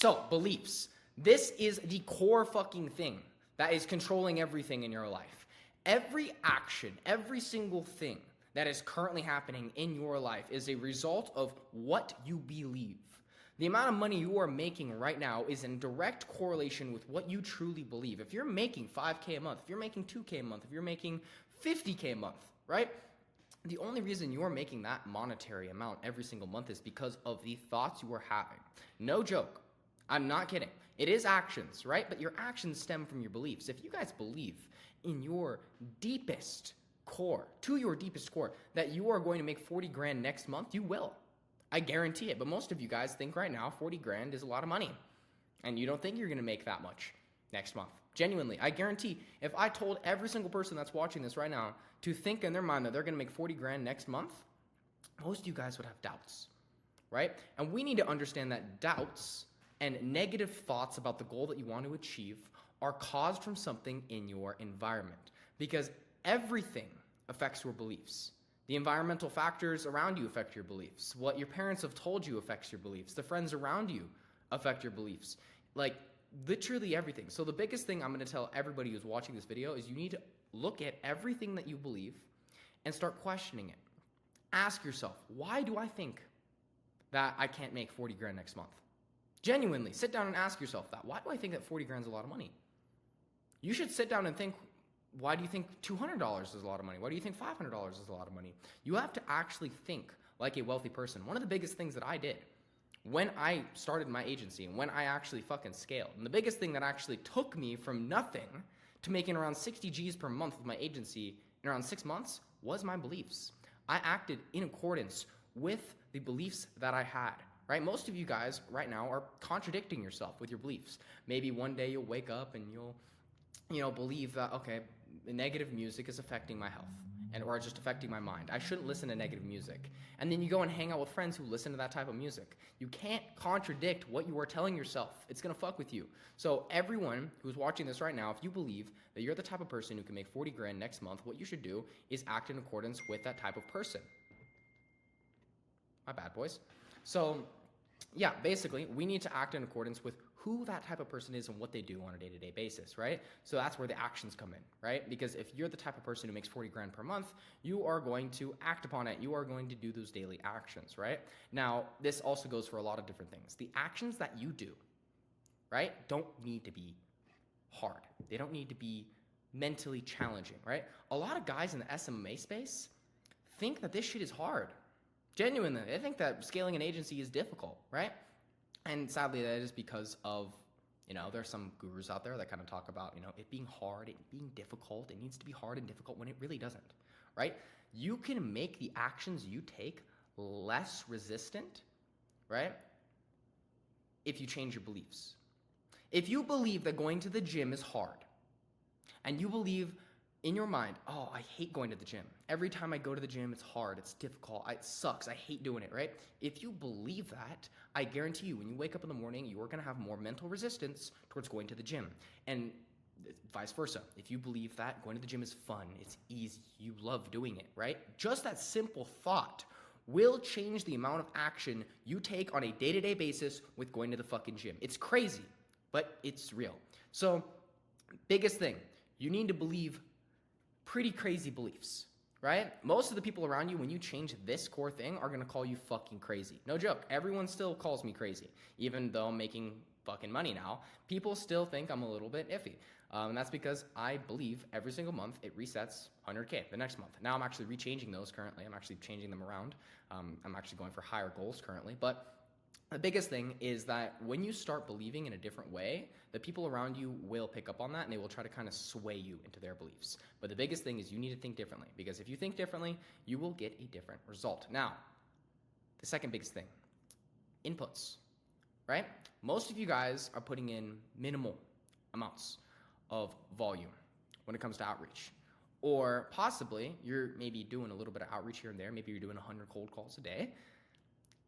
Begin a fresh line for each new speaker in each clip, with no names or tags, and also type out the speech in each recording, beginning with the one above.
So, beliefs. This is the core fucking thing that is controlling everything in your life. Every action, every single thing that is currently happening in your life is a result of what you believe. The amount of money you are making right now is in direct correlation with what you truly believe. If you're making 5K a month, if you're making 2K a month, if you're making 50K a month, right? The only reason you're making that monetary amount every single month is because of the thoughts you are having. No joke. I'm not kidding. It is actions, right? But your actions stem from your beliefs. If you guys believe in your deepest core, to your deepest core, that you are going to make 40 grand next month, you will. I guarantee it. But most of you guys think right now 40 grand is a lot of money. And you don't think you're going to make that much next month. Genuinely, I guarantee if I told every single person that's watching this right now to think in their mind that they're going to make 40 grand next month, most of you guys would have doubts, right? And we need to understand that doubts and negative thoughts about the goal that you want to achieve are caused from something in your environment, because everything affects your beliefs. The environmental factors around you affect your beliefs. What your parents have told you affects your beliefs. The friends around you affect your beliefs. Like, literally everything. So the biggest thing I'm going to tell everybody who's watching this video is you need to look at everything that you believe and start questioning it. Ask yourself, why do I think that I can't make 40 grand next month? Genuinely, sit down and ask yourself that. Why do I think that 40 grand is a lot of money? You should sit down and think, why do you think $200 is a lot of money? Why do you think $500 is a lot of money? You have to actually think like a wealthy person. One of the biggest things that I did when I started my agency and when I actually fucking scaled, and the biggest thing that actually took me from nothing to making around 60 G's per month with my agency in around 6 months was my beliefs. I acted in accordance with the beliefs that I had, right? Most of you guys right now are contradicting yourself with your beliefs. Maybe one day you'll wake up and you'll believe that, okay, negative music is affecting my health or just affecting my mind. I shouldn't listen to negative music. And then you go and hang out with friends who listen to that type of music. You can't contradict what you are telling yourself. It's going to fuck with you. So everyone who's watching this right now, if you believe that you're the type of person who can make 40 grand next month, what you should do is act in accordance with that type of person. My bad, boys. So yeah, basically, we need to act in accordance with who that type of person is and what they do on a day-to-day basis, right? So that's where the actions come in, right? Because if you're the type of person who makes 40 grand per month, you are going to act upon it. You are going to do those daily actions, right? Now, this also goes for a lot of different things. The actions that you do, right, don't need to be hard. They don't need to be mentally challenging, right? A lot of guys in the SMA space think that this shit is hard. Genuinely, they think that scaling an agency is difficult, right? And sadly, that is because of, there's some gurus out there that kind of talk about, it being hard, it being difficult. It needs to be hard and difficult when it really doesn't, right? You can make the actions you take less resistant, right? If you change your beliefs. If you believe that going to the gym is hard, and you believe in your mind, oh, I hate going to the gym. Every time I go to the gym, it's hard, it's difficult, it sucks, I hate doing it, right? If you believe that, I guarantee you, when you wake up in the morning, you are going to have more mental resistance towards going to the gym. And vice versa. If you believe that going to the gym is fun, it's easy, you love doing it, right? Just that simple thought will change the amount of action you take on a day-to-day basis with going to the fucking gym. It's crazy, but it's real. So, biggest thing, you need to believe pretty crazy beliefs, right? Most of the people around you, when you change this core thing, are going to call you fucking crazy. No joke. Everyone still calls me crazy. Even though I'm making fucking money now, people still think I'm a little bit iffy. And that's because I believe every single month it resets 100K the next month. Now I'm actually rechanging those currently. I'm actually changing them around. I'm actually going for higher goals currently. But the biggest thing is that when you start believing in a different way, the people around you will pick up on that and they will try to kind of sway you into their beliefs. But the biggest thing is you need to think differently, because if you think differently, you will get a different result. Now, the second biggest thing, inputs, right? Most of you guys are putting in minimal amounts of volume when it comes to outreach. Or possibly you're maybe doing a little bit of outreach here and there. Maybe you're doing 100 cold calls a day,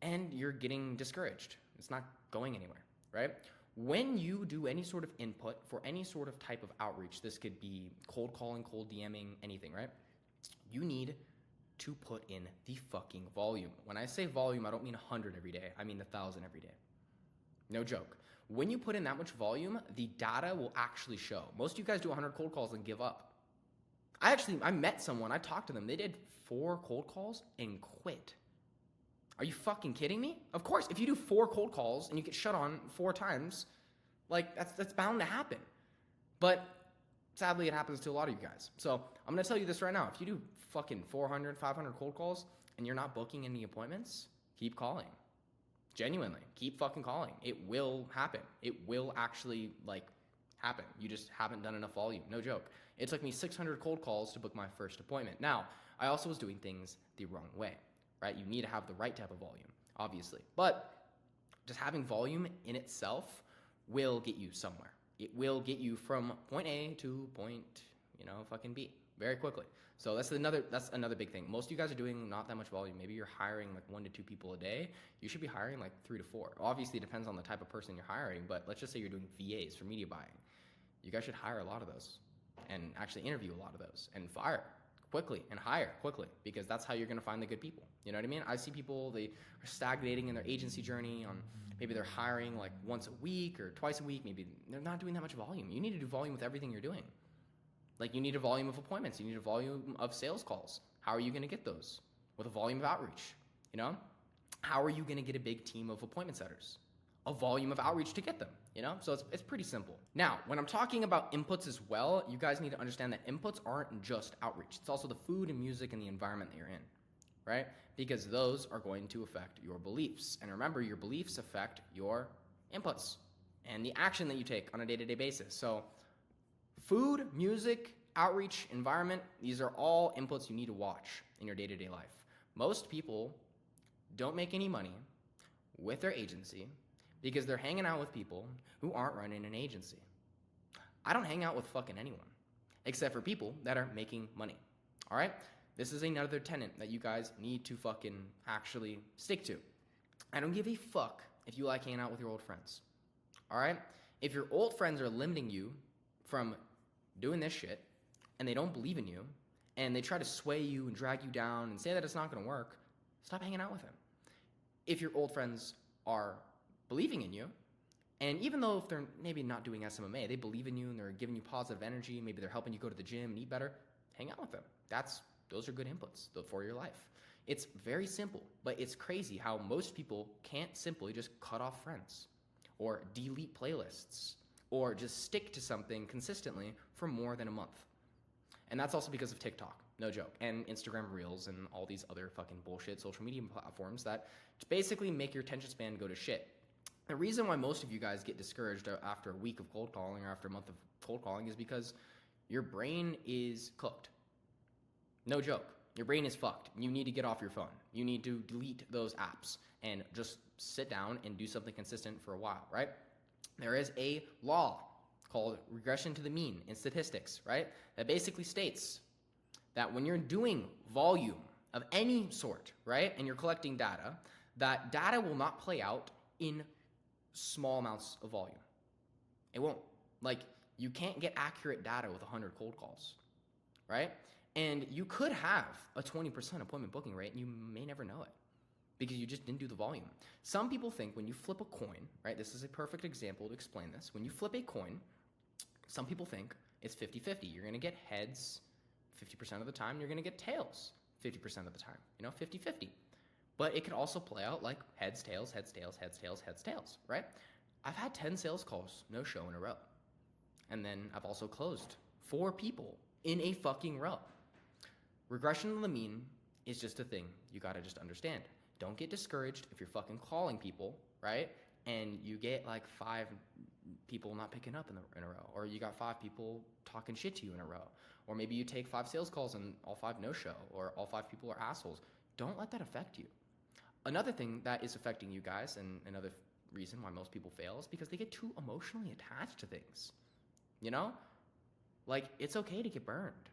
and you're getting discouraged. It's not going anywhere, right? When you do any sort of input for any sort of type of outreach, this could be cold calling, cold DMing, anything, right? You need to put in the fucking volume. When I say volume, I don't mean 100 every day. I mean 1,000 every day. No joke. When you put in that much volume, the data will actually show. Most of you guys do 100 cold calls and give up. I met someone, I talked to them, they did 4 cold calls and quit. Are you fucking kidding me? Of course, if you do 4 cold calls and you get shut on 4 times, like that's bound to happen. But sadly, it happens to a lot of you guys. So I'm gonna tell you this right now. If you do fucking 400, 500 cold calls and you're not booking any appointments, keep calling. Genuinely, keep fucking calling. It will happen. It will actually happen. You just haven't done enough volume. No joke. It took me 600 cold calls to book my first appointment. Now, I also was doing things the wrong way, right? You need to have the right type of volume, obviously. But just having volume in itself will get you somewhere. It will get you from point A to point, fucking B very quickly. So that's another big thing. Most of you guys are doing not that much volume. Maybe you're hiring 1 to 2 people a day. You should be hiring 3 to 4. Obviously, it depends on the type of person you're hiring, but let's just say you're doing VAs for media buying. You guys should hire a lot of those and actually interview a lot of those and fire quickly and hire quickly, because that's how you're going to find the good people. You know what I mean? I see people, they are stagnating in their agency journey on maybe they're hiring once a week or twice a week. Maybe they're not doing that much volume. You need to do volume with everything you're doing. You need a volume of appointments. You need a volume of sales calls. How are you going to get those? With a volume of outreach, How are you going to get a big team of appointment setters? A volume of outreach to get them, So it's pretty simple. Now, when I'm talking about inputs as well, you guys need to understand that inputs aren't just outreach. It's also the food and music and the environment that you're in, right? Because those are going to affect your beliefs. And remember, your beliefs affect your inputs and the action that you take on a day-to-day basis. So food, music, outreach, environment, these are all inputs you need to watch in your day-to-day life. Most people don't make any money with their agency because they're hanging out with people who aren't running an agency. I don't hang out with fucking anyone except for people that are making money. All right? This is another tenet that you guys need to fucking actually stick to. I don't give a fuck if you like hanging out with your old friends. All right? If your old friends are limiting you from doing this shit and they don't believe in you and they try to sway you and drag you down and say that it's not going to work, stop hanging out with them. If your old friends are believing in you, and even though if they're maybe not doing SMMA, they believe in you and they're giving you positive energy, maybe they're helping you go to the gym and eat better, hang out with them. Those are good inputs for your life. It's very simple, but it's crazy how most people can't simply just cut off friends or delete playlists or just stick to something consistently for more than a month. And that's also because of TikTok, no joke, and Instagram Reels and all these other fucking bullshit social media platforms that basically make your attention span go to shit. The reason why most of you guys get discouraged after a week of cold calling or after a month of cold calling is because your brain is cooked. No joke. Your brain is fucked. You need to get off your phone. You need to delete those apps and just sit down and do something consistent for a while, right? There is a law called regression to the mean in statistics, right? That basically states that when you're doing volume of any sort, right, and you're collecting data, that data will not play out in small amounts of volume. It won't. You can't get accurate data with 100 cold calls, right? And you could have a 20% appointment booking rate and you may never know it because you just didn't do the volume. Some people think when you flip a coin, right? This is a perfect example to explain this. When you flip a coin, some people think it's 50-50. You're going to get heads 50% of the time. You're going to get tails 50% of the time, 50-50. But it could also play out like heads, tails, heads, tails, heads, tails, heads, tails, right? I've had 10 sales calls, no show in a row. And then I've also closed 4 people in a fucking row. Regression to the mean is just a thing you got to just understand. Don't get discouraged if you're fucking calling people, right? And you get 5 people not picking up in a row, or you got 5 people talking shit to you in a row, or maybe you take 5 sales calls and all 5 no show, or all 5 people are assholes. Don't let that affect you. Another thing that is affecting you guys, and another reason why most people fail, is because they get too emotionally attached to things. It's okay to get burned.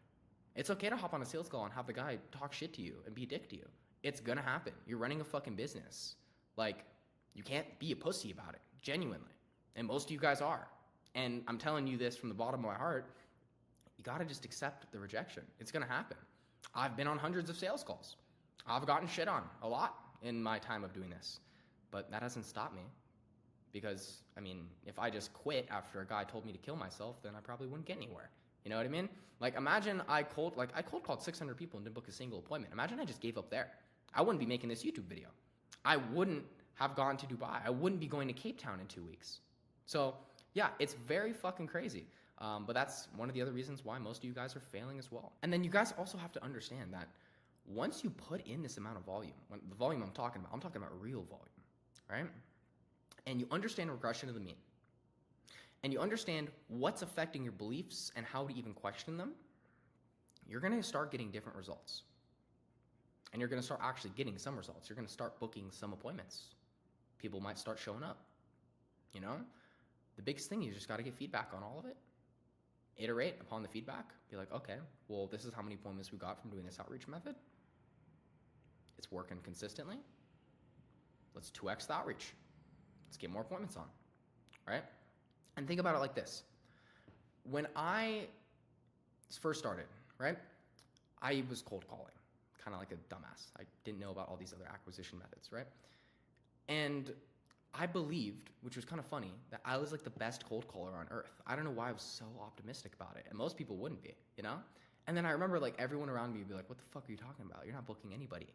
It's okay to hop on a sales call and have the guy talk shit to you and be a dick to you. It's gonna happen. You're running a fucking business. You can't be a pussy about it, genuinely. And most of you guys are. And I'm telling you this from the bottom of my heart, you gotta just accept the rejection. It's gonna happen. I've been on hundreds of sales calls. I've gotten shit on a lot in my time of doing this. But that hasn't stopped me. because, I mean, if I just quit after a guy told me to kill myself, then I probably wouldn't get anywhere. You know what I mean? Like, imagine I cold called 600 people and didn't book a single appointment. Imagine I just gave up there. I wouldn't be making this YouTube video. I wouldn't have gone to Dubai. I wouldn't be going to Cape Town in 2 weeks. So, yeah, it's very fucking crazy. But that's one of the other reasons why most of you guys are failing as well. And then you guys also have to understand that once you put in this amount of volume, the volume I'm talking about real volume, right? And you understand regression of the mean, and you understand what's affecting your beliefs and how to even question them, you're going to start getting different results. And you're going to start actually getting some results. You're going to start booking some appointments. People might start showing up. You know, the biggest thing, you just got to get feedback on all of it. Iterate upon the feedback. Be like, okay, well, this is how many appointments we got from doing this outreach method. It's working consistently. Let's 2x the outreach. Let's get more appointments on, right? And think about it like this. When I first started, right, I was cold calling, kind of like a dumbass. I didn't know about all these other acquisition methods, right? And I believed, which was kind of funny, that I was like the best cold caller on earth. I don't know why I was so optimistic about it. And most people wouldn't be, you know? And then I remember like everyone around me would be like, what the fuck are you talking about? You're not booking anybody.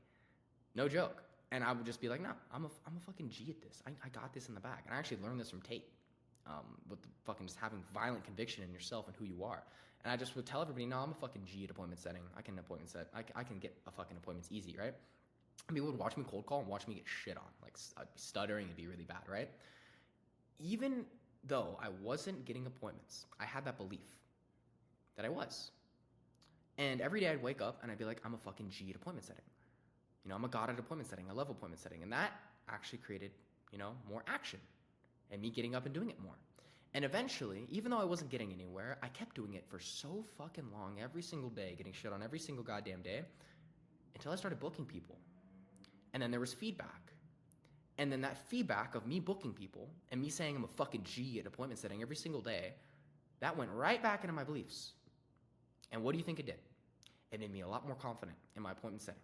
No joke. And I would just be like, no, I'm a fucking G at this. I got this in the bag. And I actually learned this from Tate, with the fucking just having violent conviction in yourself and who you are. And I just would tell everybody, no, I'm a fucking G at appointment setting. I can get a fucking appointments easy, right? And people would watch me cold call and watch me get shit on. Like, I'd be stuttering, it'd be really bad, right? Even though I wasn't getting appointments, I had that belief that I was. And every day I'd wake up and I'd be like, I'm a fucking G at appointment setting. You know, I'm a god at appointment setting. I love appointment setting. And that actually created, you know, more action and me getting up and doing it more. And eventually, even though I wasn't getting anywhere, I kept doing it for so fucking long, every single day, getting shit on every single goddamn day, until I started booking people. And then there was feedback. And then that feedback of me booking people and me saying I'm a fucking G at appointment setting every single day, that went right back into my beliefs. And what do you think it did? It made me a lot more confident in my appointment setting.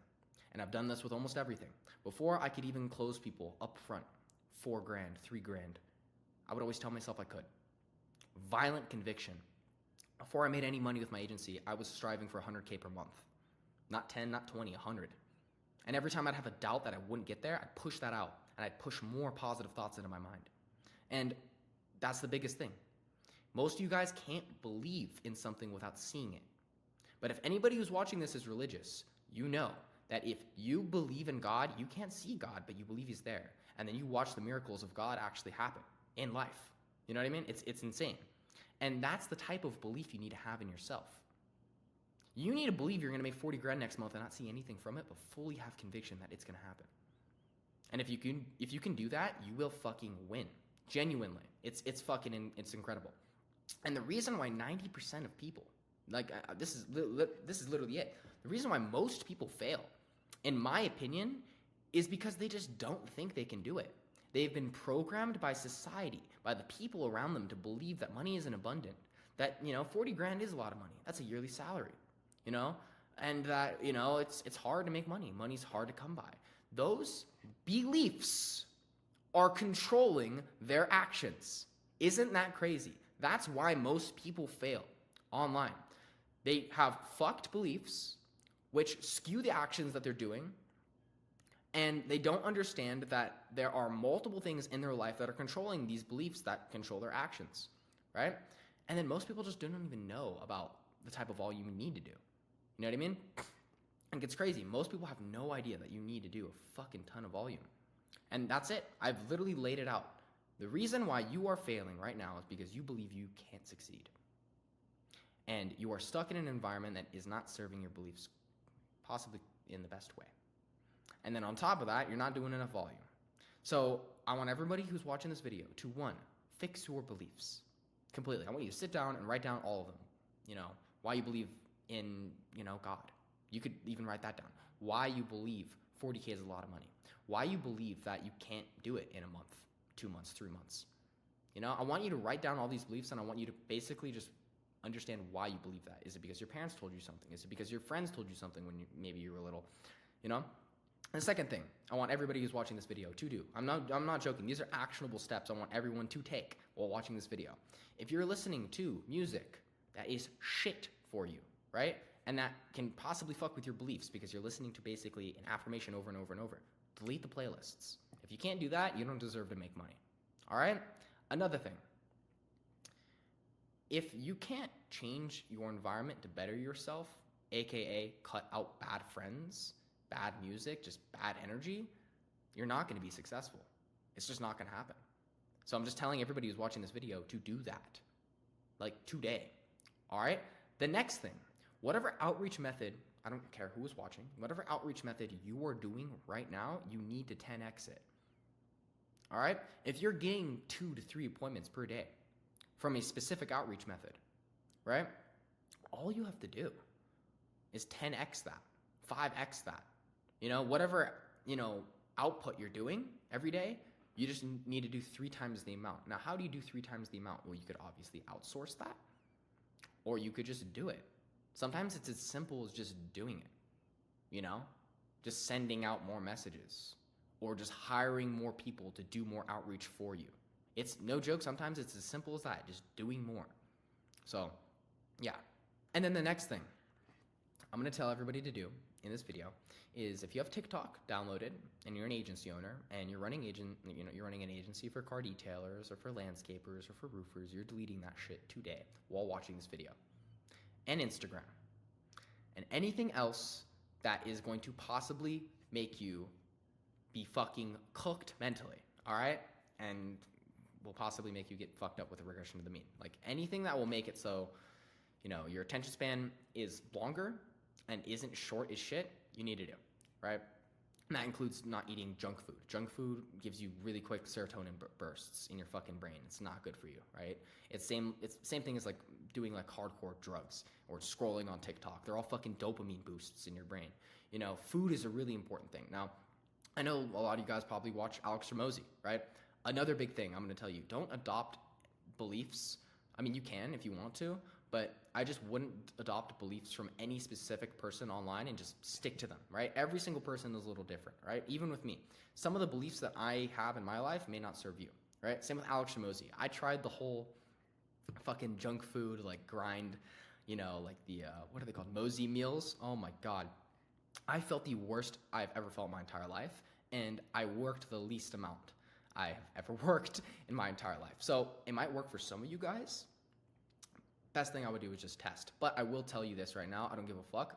And I've done this with almost everything. Before I could even close people up front, $4,000, $3,000, I would always tell myself I could. Violent conviction. Before I made any money with my agency, I was striving for $100K per month. Not 10, not 20, 100. And every time I'd have a doubt that I wouldn't get there, I'd push that out. And I'd push more positive thoughts into my mind. And that's the biggest thing. Most of you guys can't believe in something without seeing it. But if anybody who's watching this is religious, you know that if you believe in God, you can't see God, but you believe he's there. And then you watch the miracles of God actually happen in life. You know what I mean? It's insane. And that's the type of belief you need to have in yourself. You need to believe you're going to make $40,000 next month and not see anything from it, but fully have conviction that it's going to happen. And if you can do that, you will fucking win. Genuinely. It's incredible. And the reason why 90% of people, this is literally it. The reason why most people fail, in my opinion, is because they just don't think they can do it. They've been programmed by society, by the people around them, to believe that money isn't abundant. That, you know, $40,000 is a lot of money. That's a yearly salary, you know? And that, you know, it's hard to make money. Money's hard to come by. Those beliefs are controlling their actions. Isn't that crazy? That's why most people fail online. They have fucked beliefs, which skew the actions that they're doing, and they don't understand that there are multiple things in their life that are controlling these beliefs that control their actions, right? And then most people just don't even know about the type of volume you need to do. You know what I mean? And it's crazy. Most people have no idea that you need to do a fucking ton of volume. And that's it. I've literally laid it out. The reason why you are failing right now is because you believe you can't succeed. And you are stuck in an environment that is not serving your beliefs possibly in the best way. And then on top of that, you're not doing enough volume. So I want everybody who's watching this video to, one, fix your beliefs completely. I want you to sit down and write down all of them. You know, why you believe in, you know, God. You could even write that down. Why you believe 40K is a lot of money. Why you believe that you can't do it in a month, 2 months, 3 months. You know, I want you to write down all these beliefs, and I want you to basically just understand why you believe that. Is it because your parents told you something? Is it because your friends told you something when maybe you were little? You know? The second thing I want everybody who's watching this video to do, I'm not joking, these are actionable steps I want everyone to take while watching this video. If you're listening to music that is shit for you, right? And that can possibly fuck with your beliefs because you're listening to basically an affirmation over and over and over, delete the playlists. If you can't do that, you don't deserve to make money. All right? Another thing. If you can't change your environment to better yourself, aka cut out bad friends, bad music, just bad energy, you're not going to be successful. It's just not going to happen. So I'm just telling everybody who's watching this video to do that. Like today. All right? The next thing, whatever outreach method, I don't care who is watching, whatever outreach method you are doing right now, you need to 10x it. All right? If you're getting 2 to 3 appointments per day from a specific outreach method, right? All you have to do is 10x that, 5x that. Whatever, output you're doing every day, you just need to do 3 times the amount. Now, how do you do 3 times the amount? Well, you could obviously outsource that, or you could just do it. Sometimes it's as simple as just doing it, just sending out more messages or just hiring more people to do more outreach for you. It's no joke. Sometimes it's as simple as that, just doing more. So, yeah. And then the next thing I'm going to tell everybody to do in this video is if you have TikTok downloaded and you're an agency owner and you're running an agency for car detailers or for landscapers or for roofers, you're deleting that shit today while watching this video. And Instagram. And anything else that is going to possibly make you be fucking cooked mentally, all right? And will possibly make you get fucked up with a regression to the mean. Like anything that will make it so, your attention span is longer and isn't short as shit, you need to do, right? And that includes not eating junk food. Junk food gives you really quick serotonin bursts in your fucking brain. It's not good for you, right? It's same thing as like doing like hardcore drugs or scrolling on TikTok. They're all fucking dopamine boosts in your brain. Food is a really important thing. Now, I know a lot of you guys probably watch Alex Ramosi, right? Another big thing I'm going to tell you, don't adopt beliefs. I mean, you can if you want to, but I just wouldn't adopt beliefs from any specific person online and just stick to them, right? Every single person is a little different, right? Even with me. Some of the beliefs that I have in my life may not serve you, right? Same with Alex Ramosi. I tried the whole fucking junk food, like grind, like the, what are they called? Mosey meals. Oh my God. I felt the worst I've ever felt my entire life, and I worked the least amount I have ever worked in my entire life. So it might work for some of you guys. Best thing I would do is just test. But I will tell you this right now, I don't give a fuck.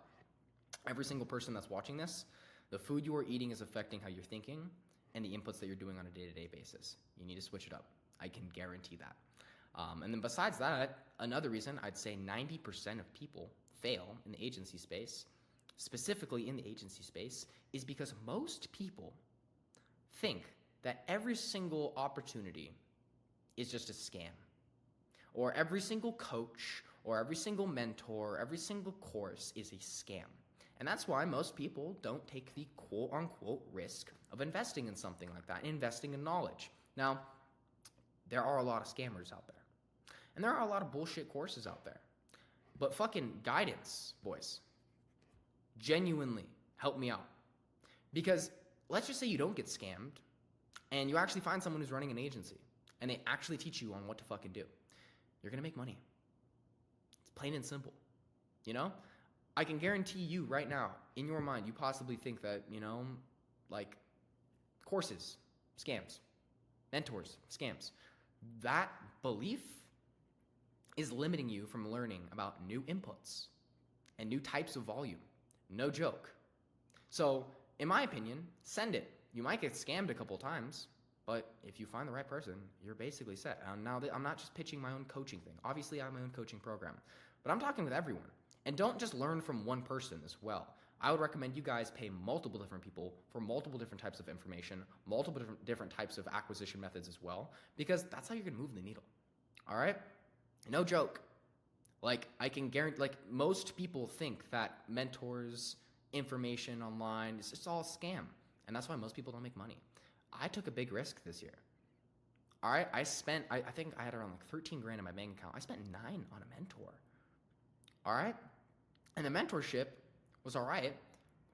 Every single person that's watching this, the food you are eating is affecting how you're thinking and the inputs that you're doing on a day-to-day basis. You need to switch it up. I can guarantee that. And then besides that, another reason I'd say 90% of people fail in the agency space, specifically in the agency space, is because most people think that every single opportunity is just a scam. Or every single coach, or every single mentor, or every single course is a scam. And that's why most people don't take the quote-unquote risk of investing in something like that, investing in knowledge. Now, there are a lot of scammers out there. And there are a lot of bullshit courses out there. But fucking guidance, boys, genuinely help me out. Because let's just say you don't get scammed, and you actually find someone who's running an agency, and they actually teach you on what to fucking do. You're going to make money. It's plain and simple. I can guarantee you right now, in your mind, you possibly think that, like courses, scams, mentors, scams. That belief is limiting you from learning about new inputs and new types of volume. No joke. So, in my opinion, send it. You might get scammed a couple times, but if you find the right person, you're basically set. Now, I'm not just pitching my own coaching thing. Obviously, I have my own coaching program, but I'm talking with everyone. And don't just learn from one person as well. I would recommend you guys pay multiple different people for multiple different types of information, multiple different types of acquisition methods as well, because that's how you're going to move the needle. All right? No joke. Like, I can guarantee, like, most people think that mentors, information online, it's just all a scam. And that's why most people don't make money. I took a big risk this year. All right? I think I had around like 13 grand in my bank account. I spent 9 on a mentor. All right? And the mentorship was all right,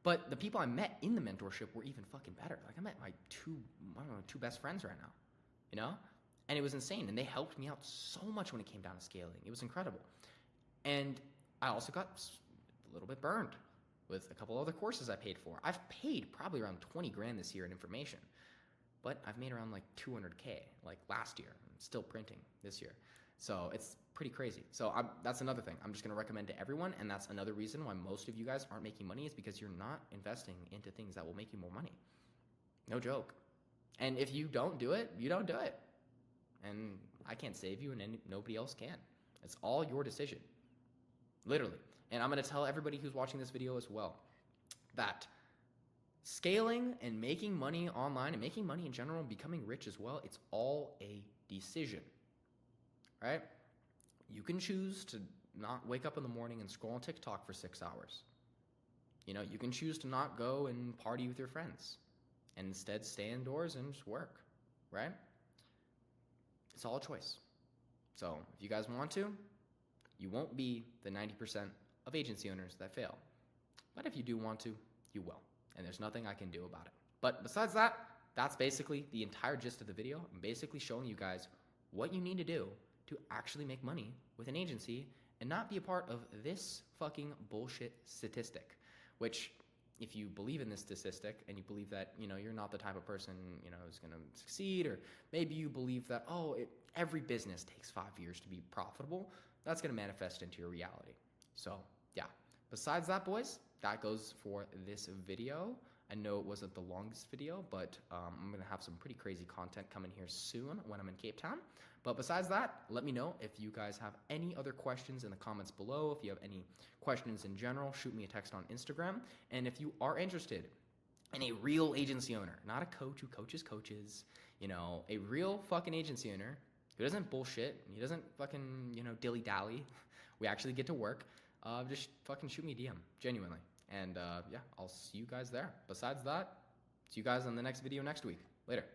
But the people I met in the mentorship were even fucking better. Like I met my two best friends right now, you know? And it was insane. And they helped me out so much when it came down to scaling. It was incredible. And I also got a little bit burned with a couple other courses I paid for. I've paid probably around 20 grand this year in information, but I've made around like 200K like last year. I'm still printing this year. So it's pretty crazy. So that's another thing I'm just going to recommend to everyone. And that's another reason why most of you guys aren't making money is because you're not investing into things that will make you more money. No joke. And if you don't do it, you don't do it. And I can't save you and nobody else can. It's all your decision. Literally. And I'm going to tell everybody who's watching this video as well that scaling and making money online and making money in general and becoming rich as well, it's all a decision. Right? You can choose to not wake up in the morning and scroll on TikTok for 6 hours. You know, you can choose to not go and party with your friends and instead stay indoors and just work, right? It's all a choice. So if you guys want to, you won't be the 90% of agency owners that fail. But if you do want to, you will. And there's nothing I can do about it. But besides that, that's basically the entire gist of the video. I'm basically showing you guys what you need to do to actually make money with an agency and not be a part of this fucking bullshit statistic, which if you believe in this statistic and you believe that, you know, you're not the type of person, you know, who's going to succeed, or maybe you believe that, every business takes 5 years to be profitable, that's going to manifest into your reality. So yeah, besides that, boys, that goes for this video. I know it wasn't the longest video, but I'm going to have some pretty crazy content coming here soon when I'm in Cape Town. But besides that, let me know if you guys have any other questions in the comments below. If you have any questions in general, shoot me a text on Instagram. And if you are interested in a real agency owner, not a coach who coaches coaches, you know, a real fucking agency owner who doesn't bullshit, he doesn't fucking, you know, dilly-dally, we actually get to work, just fucking shoot me a DM, genuinely. And yeah, I'll see you guys there. Besides that, see you guys on the next video next week. Later.